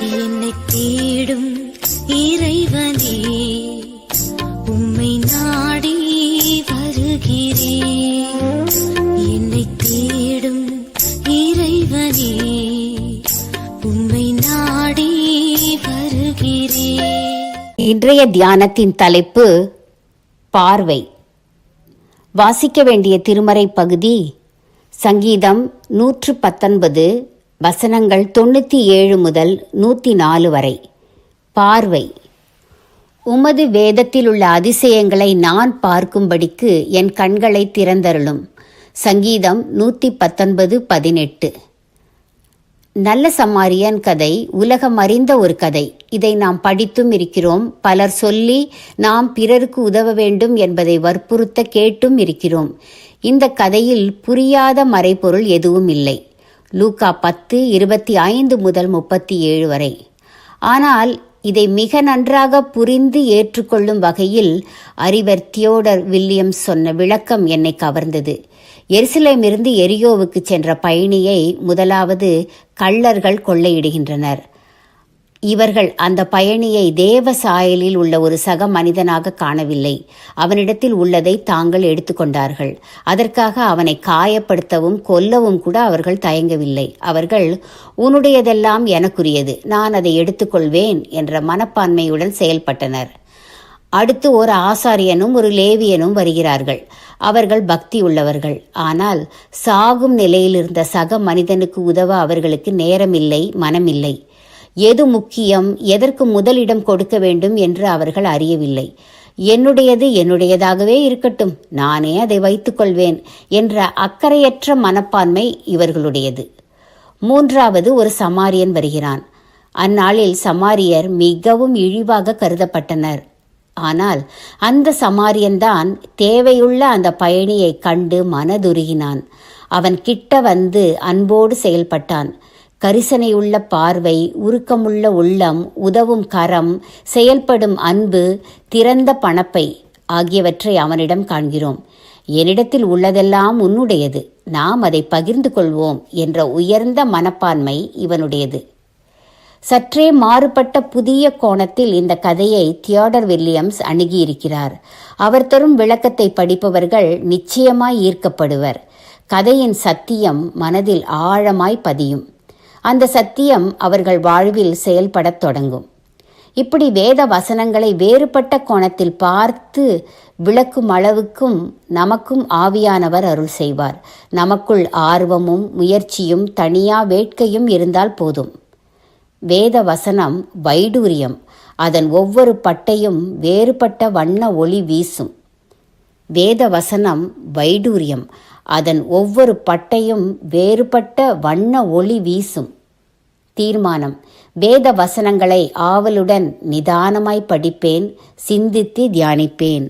என்னை தேடும் இறைவனே, உம்மை நாடி வருகிறேன். என்னை தேடும் இறைவனே, உம்மை நாடி வருகிறேன். இன்றைய தியானத்தின் தலைப்பு பார்வை. வாசிக்க வேண்டிய திருமறை பகுதி சங்கீதம் 119 வசனங்கள் 97 முதல் 104 வரை. பார்வை. உமது வேதத்தில் உள்ள அதிசயங்களை நான் பார்க்கும்படிக்கு என் கண்களை திறந்தருளும். சங்கீதம் 119:18. நல்ல சமாரியன் கதை உலகம் அறிந்த ஒரு கதை. இதை நாம் படித்தும் இருக்கிறோம். பலர் சொல்லி நாம் பிறருக்கு உதவ வேண்டும் என்பதை வற்புறுத்த கேட்டும் இருக்கிறோம். இந்த கதையில் புரியாத மறைபொருள் எதுவும் இல்லை. லூக்கா 10:25 முதல் 37 வரை. ஆனால் இதை மிக நன்றாக புரிந்து ஏற்றுக்கொள்ளும் வகையில் அறிவர் தியோடர் வில்லியம்ஸ் சொன்ன விளக்கம் என்னை கவர்ந்தது. எருசலேமிலிருந்து எரியோவுக்கு சென்ற பயணியை முதலாவது கள்ளர்கள் கொள்ளையிடுகின்றனர். இவர்கள் அந்த பயணியை தேவ சாயலில் உள்ள ஒரு சக மனிதனாக காணவில்லை. அவனிடத்தில் உள்ளதை தாங்கள் எடுத்துக்கொண்டார்கள். அதற்காக அவனை காயப்படுத்தவும் கொல்லவும் கூட அவர்கள் தயங்கவில்லை. அவர்கள், உன்னுடையதெல்லாம் எனக்குரியது, நான் அதை எடுத்துக்கொள்வேன் என்ற மனப்பான்மையுடன் செயல்பட்டனர். அடுத்து ஒரு ஆசாரியனும் ஒரு லேவியனும் வருகிறார்கள். அவர்கள் பக்தி உள்ளவர்கள். ஆனால் சாகும் நிலையில் இருந்த சக மனிதனுக்கு உதவ அவர்களுக்கு நேரமில்லை, மனமில்லை. எது முக்கியம், எதற்கு முதலிடம் கொடுக்க வேண்டும் என்று அவர்கள் அறியவில்லை. என்னுடையது என்னுடையதாகவே இருக்கட்டும், நானே அதை வைத்துக்கொள்வேன் என்ற அக்கறையற்ற மனப்பான்மை இவர்களுடையது. மூன்றாவது ஒரு சமாரியன் வருகிறான். அந்நாளில் சமாரியர் மிகவும் இழிவாக கருதப்பட்டனர். ஆனால் அந்த சமாரியன்தான் தேவையுள்ள அந்த பயணியை கண்டு மனதுருகினான். அவன் கிட்ட வந்து அன்போடு செயல்பட்டான். கரிசனையுள்ள பார்வை, உருக்கமுள்ள உள்ளம், உதவும் கரம், செயல்படும் அன்பு, திறந்த பணப்பை ஆகியவற்றை அவனிடம் காண்கிறோம். என்னிடத்தில் உள்ளதெல்லாம் உன்னுடையது, நாம் அதை பகிர்ந்து கொள்வோம் என்ற உயர்ந்த மனப்பான்மை இவனுடையது. சற்றே மாறுபட்ட புதிய கோணத்தில் இந்த கதையை தியோடர் வில்லியம்ஸ் அணுகியிருக்கிறார். அவர் தரும் விளக்கத்தை படிப்பவர்கள் நிச்சயமாய் ஈர்க்கப்படுவர். கதையின் சத்தியம் மனதில் ஆழமாய் பதியும். அந்த சத்தியம் அவர்கள் வாழ்வில் செயல்படத் தொடங்கும். இப்படி வேத வசனங்களை வேறுபட்ட கோணத்தில் பார்த்து விளக்கும் அளவுக்கும் நமக்கும் ஆவியானவர் அருள் செய்வார். நமக்குள் ஆர்வமும் முயற்சியும் தனியா வேட்கையும் இருந்தால் போதும். வேத வசனம் வைடூரியம். அதன் ஒவ்வொரு பட்டையும் வேறுபட்ட வண்ண ஒளி வீசும். வேத வசனம் வைடூரியம். அதன் ஒவ்வொரு பட்டையும் வேறுபட்ட வண்ண ஒளி வீசும். தீர்மானம்: வேத வசனங்களை ஆவலுடன் நிதானமாய் படிப்பேன், சிந்தித்து தியானிப்பேன்.